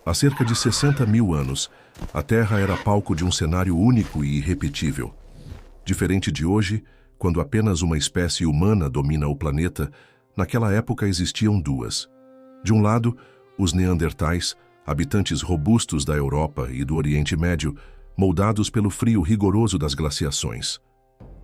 Há cerca de 60 mil anos, a Terra era palco de um cenário único e irrepetível. Diferente de hoje, quando apenas uma espécie humana domina o planeta, naquela época existiam duas. De um lado, os Neandertais, habitantes robustos da Europa e do Oriente Médio, moldados pelo frio rigoroso das glaciações.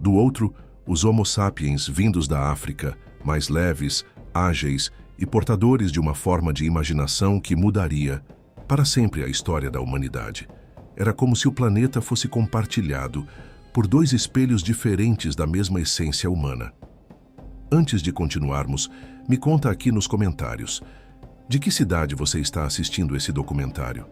Do outro, os Homo sapiens vindos da África, mais leves, ágeis e portadores de uma forma de imaginação que mudaria para sempre a história da humanidade. Era como se o planeta fosse compartilhado por dois espelhos diferentes da mesma essência humana. Antes de continuarmos, me conta aqui nos comentários, de que cidade você está assistindo esse documentário?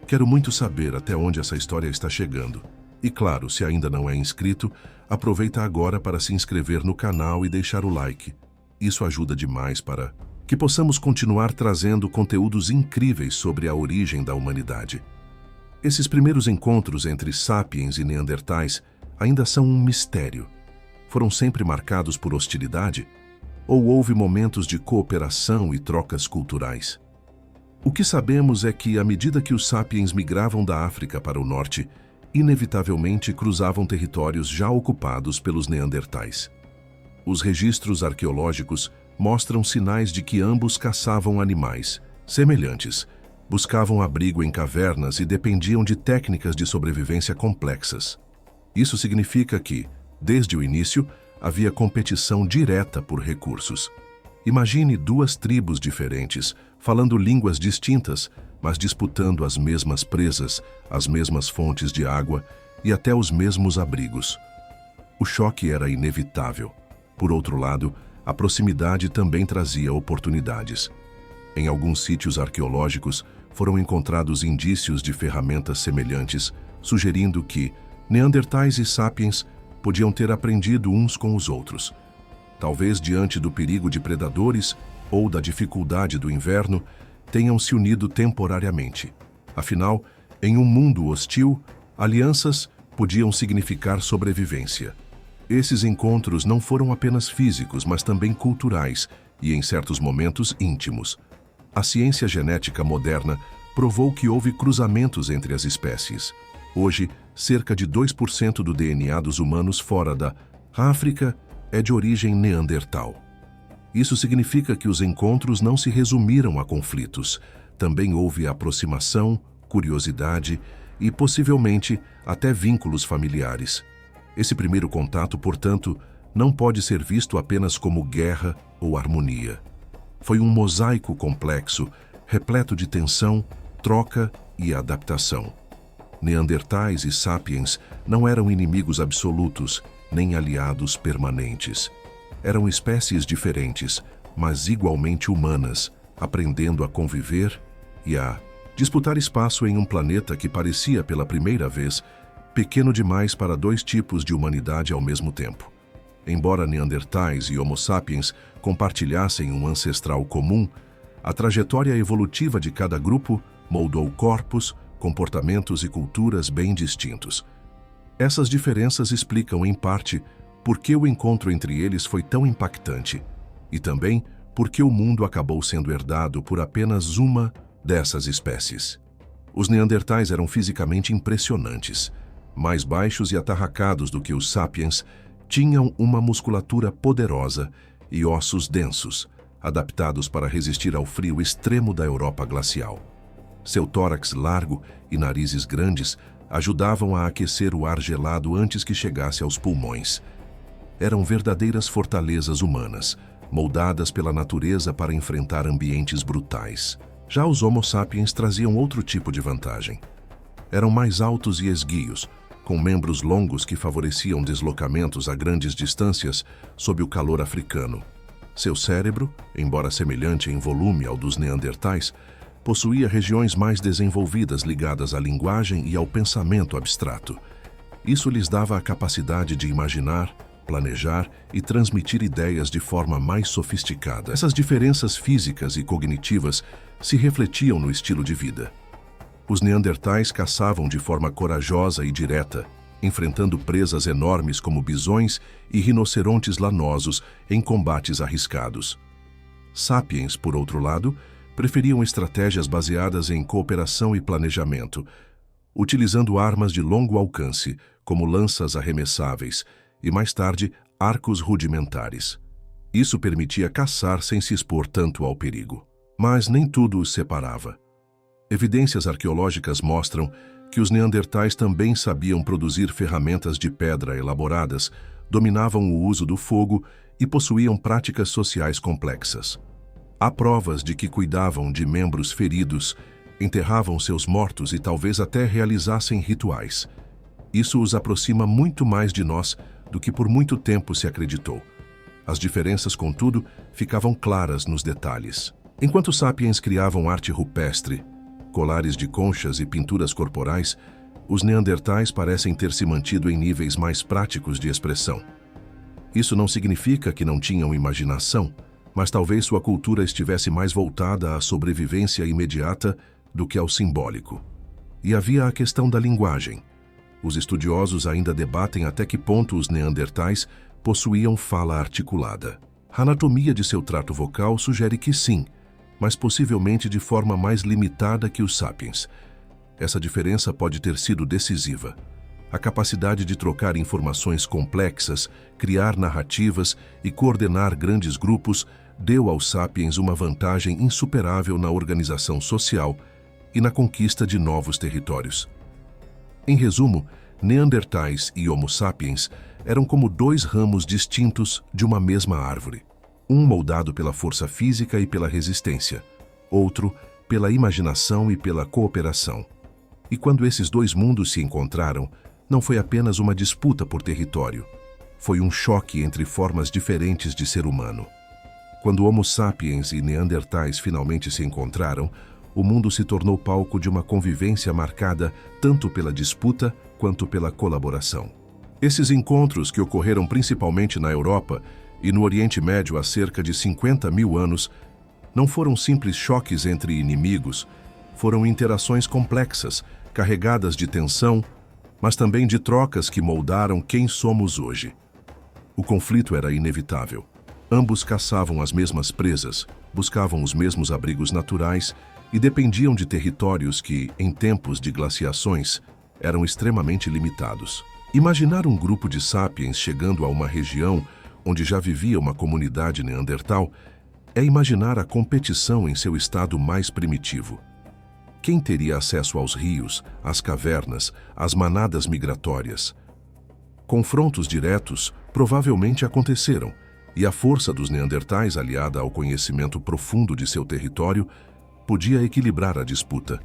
Quero muito saber até onde essa história está chegando. E claro, se ainda não é inscrito, aproveita agora para se inscrever no canal e deixar o like. Isso ajuda demais para que possamos continuar trazendo conteúdos incríveis sobre a origem da humanidade. Esses primeiros encontros entre sapiens e neandertais ainda são um mistério. Foram sempre marcados por hostilidade? Ou houve momentos de cooperação e trocas culturais? O que sabemos é que, à medida que os sapiens migravam da África para o norte, inevitavelmente cruzavam territórios já ocupados pelos neandertais. Os registros arqueológicos mostram sinais de que ambos caçavam animais semelhantes, buscavam abrigo em cavernas e dependiam de técnicas de sobrevivência complexas. Isso significa que, desde o início, havia competição direta por recursos. Imagine duas tribos diferentes, falando línguas distintas, mas disputando as mesmas presas, as mesmas fontes de água e até os mesmos abrigos. O choque era inevitável. Por outro lado, a proximidade também trazia oportunidades. Em alguns sítios arqueológicos, foram encontrados indícios de ferramentas semelhantes, sugerindo que neandertais e sapiens podiam ter aprendido uns com os outros. Talvez diante do perigo de predadores ou da dificuldade do inverno, tenham se unido temporariamente. Afinal, em um mundo hostil, alianças podiam significar sobrevivência. Esses encontros não foram apenas físicos, mas também culturais e, em certos momentos, íntimos. A ciência genética moderna provou que houve cruzamentos entre as espécies. Hoje, cerca de 2% do DNA dos humanos fora da África é de origem neandertal. Isso significa que os encontros não se resumiram a conflitos. Também houve aproximação, curiosidade e, possivelmente, até vínculos familiares. Esse primeiro contato, portanto, não pode ser visto apenas como guerra ou harmonia. Foi um mosaico complexo, repleto de tensão, troca e adaptação. Neandertais e sapiens não eram inimigos absolutos, nem aliados permanentes. Eram espécies diferentes, mas igualmente humanas, aprendendo a conviver e a disputar espaço em um planeta que parecia, pela primeira vez, pequeno demais para dois tipos de humanidade ao mesmo tempo. Embora neandertais e homo sapiens compartilhassem um ancestral comum, a trajetória evolutiva de cada grupo moldou corpos, comportamentos e culturas bem distintos. Essas diferenças explicam, em parte, por que o encontro entre eles foi tão impactante e também por que o mundo acabou sendo herdado por apenas uma dessas espécies. Os neandertais eram fisicamente impressionantes. Mais baixos e atarracados do que os sapiens, tinham uma musculatura poderosa e ossos densos, adaptados para resistir ao frio extremo da Europa glacial. Seu tórax largo e narizes grandes ajudavam a aquecer o ar gelado antes que chegasse aos pulmões. Eram verdadeiras fortalezas humanas, moldadas pela natureza para enfrentar ambientes brutais. Já os Homo sapiens traziam outro tipo de vantagem. Eram mais altos e esguios, com membros longos que favoreciam deslocamentos a grandes distâncias sob o calor africano. Seu cérebro, embora semelhante em volume ao dos neandertais, possuía regiões mais desenvolvidas ligadas à linguagem e ao pensamento abstrato. Isso lhes dava a capacidade de imaginar, planejar e transmitir ideias de forma mais sofisticada. Essas diferenças físicas e cognitivas se refletiam no estilo de vida. Os neandertais caçavam de forma corajosa e direta, enfrentando presas enormes como bisões e rinocerontes lanosos em combates arriscados. Sapiens, por outro lado, preferiam estratégias baseadas em cooperação e planejamento, utilizando armas de longo alcance, como lanças arremessáveis, e mais tarde, arcos rudimentares. Isso permitia caçar sem se expor tanto ao perigo. Mas nem tudo os separava. Evidências arqueológicas mostram que os neandertais também sabiam produzir ferramentas de pedra elaboradas, dominavam o uso do fogo e possuíam práticas sociais complexas. Há provas de que cuidavam de membros feridos, enterravam seus mortos e talvez até realizassem rituais. Isso os aproxima muito mais de nós do que por muito tempo se acreditou. As diferenças, contudo, ficavam claras nos detalhes. Enquanto os sapiens criavam arte rupestre, colares de conchas e pinturas corporais, os neandertais parecem ter se mantido em níveis mais práticos de expressão. Isso não significa que não tinham imaginação, mas talvez sua cultura estivesse mais voltada à sobrevivência imediata do que ao simbólico. E havia a questão da linguagem. Os estudiosos ainda debatem até que ponto os neandertais possuíam fala articulada. A anatomia de seu trato vocal sugere que sim, mas possivelmente de forma mais limitada que os sapiens. Essa diferença pode ter sido decisiva. A capacidade de trocar informações complexas, criar narrativas e coordenar grandes grupos deu aos sapiens uma vantagem insuperável na organização social e na conquista de novos territórios. Em resumo, neandertais e Homo sapiens eram como dois ramos distintos de uma mesma árvore. Um moldado pela força física e pela resistência, outro pela imaginação e pela cooperação. E quando esses dois mundos se encontraram, não foi apenas uma disputa por território. Foi um choque entre formas diferentes de ser humano. Quando Homo sapiens e neandertais finalmente se encontraram, o mundo se tornou palco de uma convivência marcada tanto pela disputa quanto pela colaboração. Esses encontros, que ocorreram principalmente na Europa e no Oriente Médio há cerca de 50 mil anos, não foram simples choques entre inimigos, foram interações complexas, carregadas de tensão, mas também de trocas que moldaram quem somos hoje. O conflito era inevitável. Ambos caçavam as mesmas presas, buscavam os mesmos abrigos naturais e dependiam de territórios que, em tempos de glaciações, eram extremamente limitados. Imaginar um grupo de sapiens chegando a uma região onde já vivia uma comunidade neandertal é imaginar a competição em seu estado mais primitivo. Quem teria acesso aos rios, às cavernas, às manadas migratórias? Confrontos diretos provavelmente aconteceram, e a força dos neandertais, aliada ao conhecimento profundo de seu território, podia equilibrar a disputa.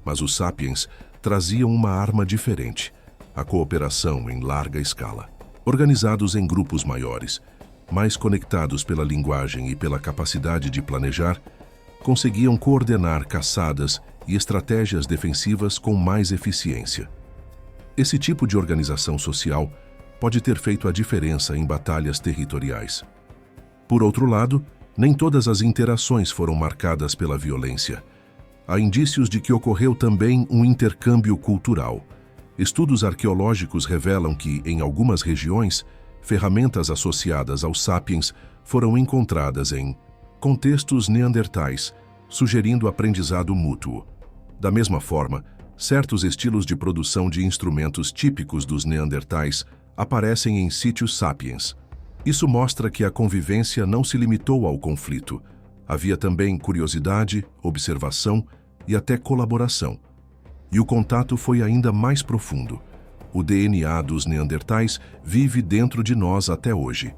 Mas os sapiens traziam uma arma diferente: a cooperação em larga escala. Organizados em grupos maiores, mais conectados pela linguagem e pela capacidade de planejar, conseguiam coordenar caçadas e estratégias defensivas com mais eficiência. Esse tipo de organização social pode ter feito a diferença em batalhas territoriais. Por outro lado, nem todas as interações foram marcadas pela violência. Há indícios de que ocorreu também um intercâmbio cultural. Estudos arqueológicos revelam que, em algumas regiões, ferramentas associadas aos sapiens foram encontradas em contextos neandertais, sugerindo aprendizado mútuo. Da mesma forma, certos estilos de produção de instrumentos típicos dos neandertais aparecem em sítios sapiens. Isso mostra que a convivência não se limitou ao conflito. Havia também curiosidade, observação e até colaboração. E o contato foi ainda mais profundo. O DNA dos neandertais vive dentro de nós até hoje.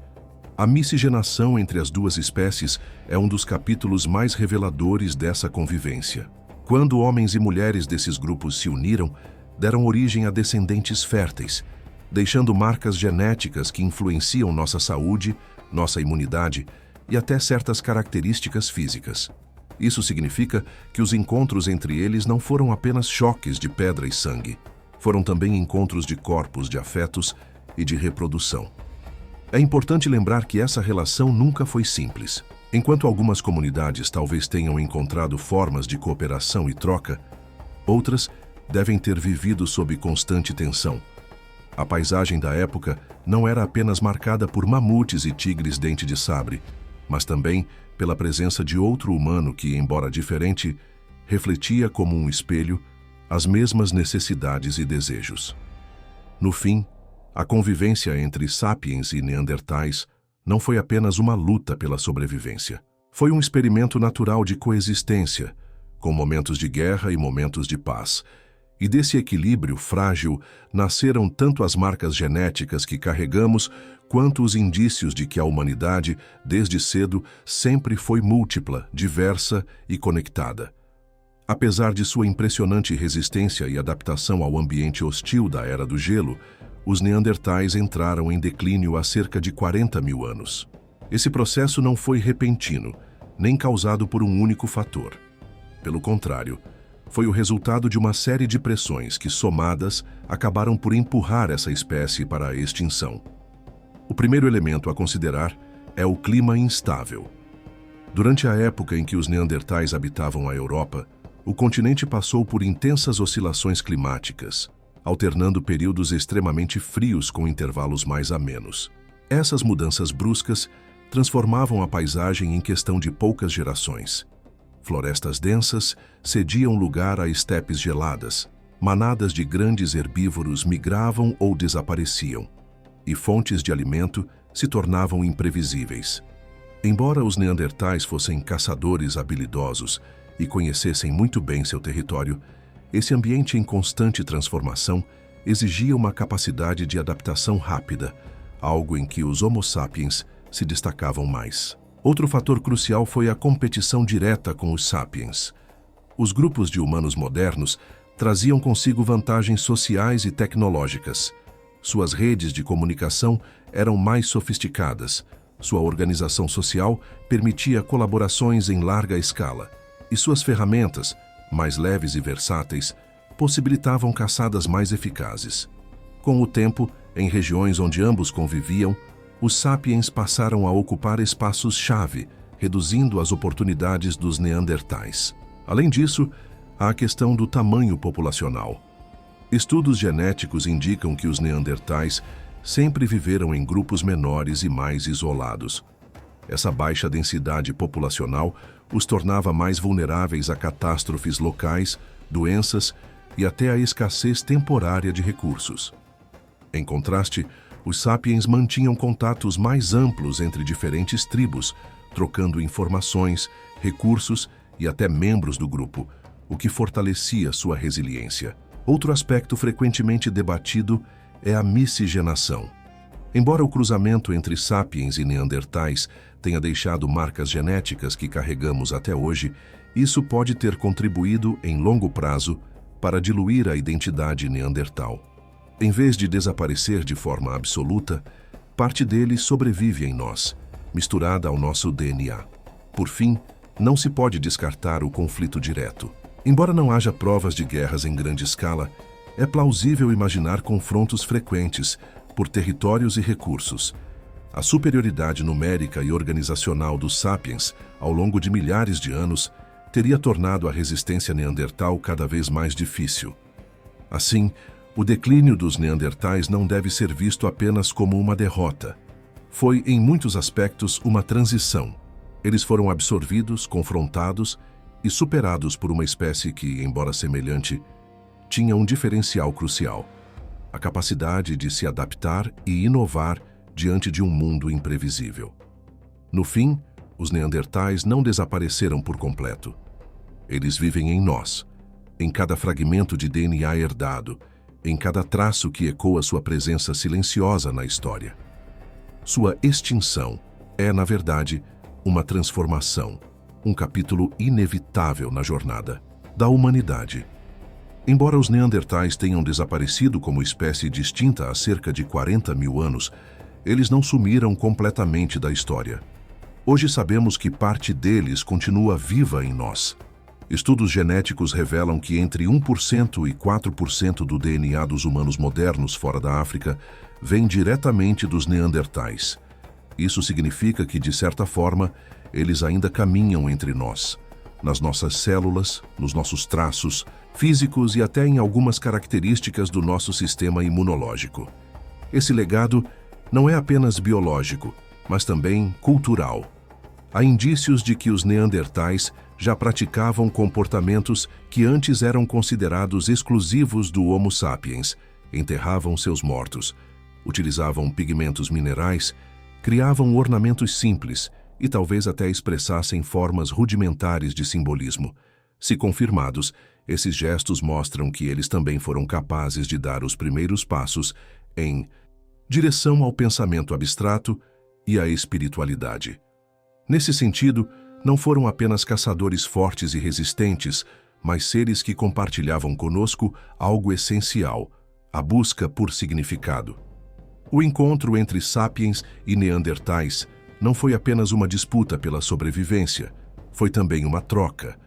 A miscigenação entre as duas espécies é um dos capítulos mais reveladores dessa convivência. Quando homens e mulheres desses grupos se uniram, deram origem a descendentes férteis, deixando marcas genéticas que influenciam nossa saúde, nossa imunidade e até certas características físicas. Isso significa que os encontros entre eles não foram apenas choques de pedra e sangue, foram também encontros de corpos, de afetos e de reprodução. É importante lembrar que essa relação nunca foi simples. Enquanto algumas comunidades talvez tenham encontrado formas de cooperação e troca, outras devem ter vivido sob constante tensão. A paisagem da época não era apenas marcada por mamutes e tigres dente de sabre, mas também pela presença de outro humano que, embora diferente, refletia como um espelho as mesmas necessidades e desejos. No fim, a convivência entre sapiens e neandertais não foi apenas uma luta pela sobrevivência. Foi um experimento natural de coexistência, com momentos de guerra e momentos de paz. E desse equilíbrio frágil nasceram tanto as marcas genéticas que carregamos, quanto os indícios de que a humanidade, desde cedo, sempre foi múltipla, diversa e conectada. Apesar de sua impressionante resistência e adaptação ao ambiente hostil da Era do Gelo, os neandertais entraram em declínio há cerca de 40 mil anos. Esse processo não foi repentino, nem causado por um único fator. Pelo contrário, foi o resultado de uma série de pressões que, somadas, acabaram por empurrar essa espécie para a extinção. O primeiro elemento a considerar é o clima instável. Durante a época em que os neandertais habitavam a Europa, o continente passou por intensas oscilações climáticas, alternando períodos extremamente frios com intervalos mais amenos. Essas mudanças bruscas transformavam a paisagem em questão de poucas gerações. Florestas densas cediam lugar a estepes geladas, manadas de grandes herbívoros migravam ou desapareciam, e fontes de alimento se tornavam imprevisíveis. Embora os neandertais fossem caçadores habilidosos e conhecessem muito bem seu território, esse ambiente em constante transformação exigia uma capacidade de adaptação rápida, algo em que os Homo sapiens se destacavam mais. Outro fator crucial foi a competição direta com os sapiens. Os grupos de humanos modernos traziam consigo vantagens sociais e tecnológicas. Suas redes de comunicação eram mais sofisticadas, sua organização social permitia colaborações em larga escala, e suas ferramentas, mais leves e versáteis, possibilitavam caçadas mais eficazes. Com o tempo, em regiões onde ambos conviviam, os sapiens passaram a ocupar espaços-chave, reduzindo as oportunidades dos neandertais. Além disso, há a questão do tamanho populacional. Estudos genéticos indicam que os neandertais sempre viveram em grupos menores e mais isolados. Essa baixa densidade populacional os tornava mais vulneráveis a catástrofes locais, doenças e até a escassez temporária de recursos. Em contraste, os sapiens mantinham contatos mais amplos entre diferentes tribos, trocando informações, recursos e até membros do grupo, o que fortalecia sua resiliência. Outro aspecto frequentemente debatido é a miscigenação. Embora o cruzamento entre sapiens e neandertais tenha deixado marcas genéticas que carregamos até hoje, isso pode ter contribuído, em longo prazo, para diluir a identidade neandertal. Em vez de desaparecer de forma absoluta, parte dele sobrevive em nós, misturada ao nosso DNA. Por fim, não se pode descartar o conflito direto. Embora não haja provas de guerras em grande escala, é plausível imaginar confrontos frequentes por territórios e recursos. A superioridade numérica e organizacional dos sapiens, ao longo de milhares de anos, teria tornado a resistência neandertal cada vez mais difícil. Assim, o declínio dos neandertais não deve ser visto apenas como uma derrota. Foi, em muitos aspectos, uma transição. Eles foram absorvidos, confrontados e superados por uma espécie que, embora semelhante, tinha um diferencial crucial: a capacidade de se adaptar e inovar diante de um mundo imprevisível. No fim, os neandertais não desapareceram por completo. Eles vivem em nós, em cada fragmento de DNA herdado, em cada traço que ecoa sua presença silenciosa na história. Sua extinção é, na verdade, uma transformação, um capítulo inevitável na jornada da humanidade. Embora os neandertais tenham desaparecido como espécie distinta há cerca de 40 mil anos, eles não sumiram completamente da história. Hoje sabemos que parte deles continua viva em nós. Estudos genéticos revelam que entre 1% e 4% do DNA dos humanos modernos fora da África vem diretamente dos neandertais. Isso significa que, de certa forma, eles ainda caminham entre nós, nas nossas células, nos nossos traços físicos e até em algumas características do nosso sistema imunológico. Esse legado não é apenas biológico, mas também cultural. há indícios de que os neandertais já praticavam comportamentos que antes eram considerados exclusivos do Homo sapiens. Enterravam seus mortos, utilizavam pigmentos minerais, criavam ornamentos simples e talvez até expressassem formas rudimentares de simbolismo. Se confirmados, esses gestos mostram que eles também foram capazes de dar os primeiros passos em direção ao pensamento abstrato e à espiritualidade. Nesse sentido, não foram apenas caçadores fortes e resistentes, mas seres que compartilhavam conosco algo essencial, a busca por significado. O encontro entre sapiens e neandertais não foi apenas uma disputa pela sobrevivência, foi também uma troca.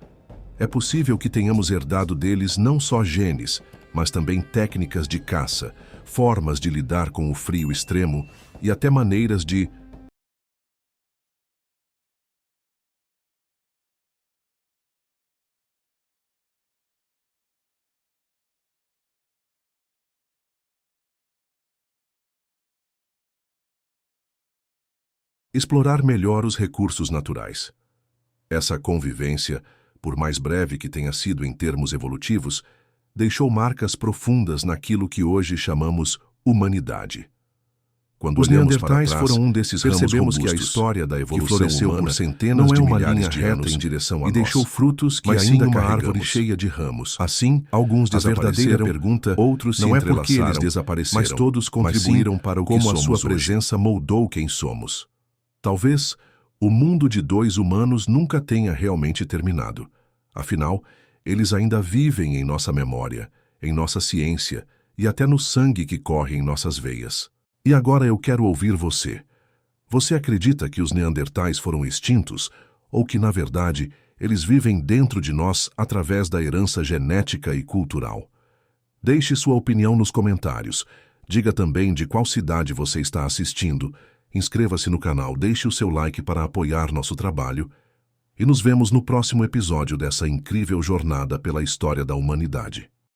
É possível que tenhamos herdado deles não só genes, mas também técnicas de caça, formas de lidar com o frio extremo e até maneiras de explorar melhor os recursos naturais. Essa convivência, por mais breve que tenha sido em termos evolutivos, deixou marcas profundas naquilo que hoje chamamos humanidade. Quando os neandertais foram um desses percebemos que a história da evolução floresceu humana por centenas de milhares de anos em direção a e deixou frutos que ainda uma árvore cheia de ramos. Assim, alguns desapareceram, outros se entrelaçaram, porque eles desapareceram, mas todos contribuíram para o que somos hoje. Como a sua presença moldou quem somos. Talvez o mundo de dois humanos nunca tenha realmente terminado. Afinal, eles ainda vivem em nossa memória, em nossa ciência e até no sangue que corre em nossas veias. E agora eu quero ouvir você. Você acredita que os neandertais foram extintos ou que, na verdade, eles vivem dentro de nós através da herança genética e cultural? Deixe sua opinião nos comentários. Diga também de qual cidade você está assistindo. Inscreva-se no canal, deixe o seu like para apoiar nosso trabalho e nos vemos no próximo episódio dessa incrível jornada pela história da humanidade.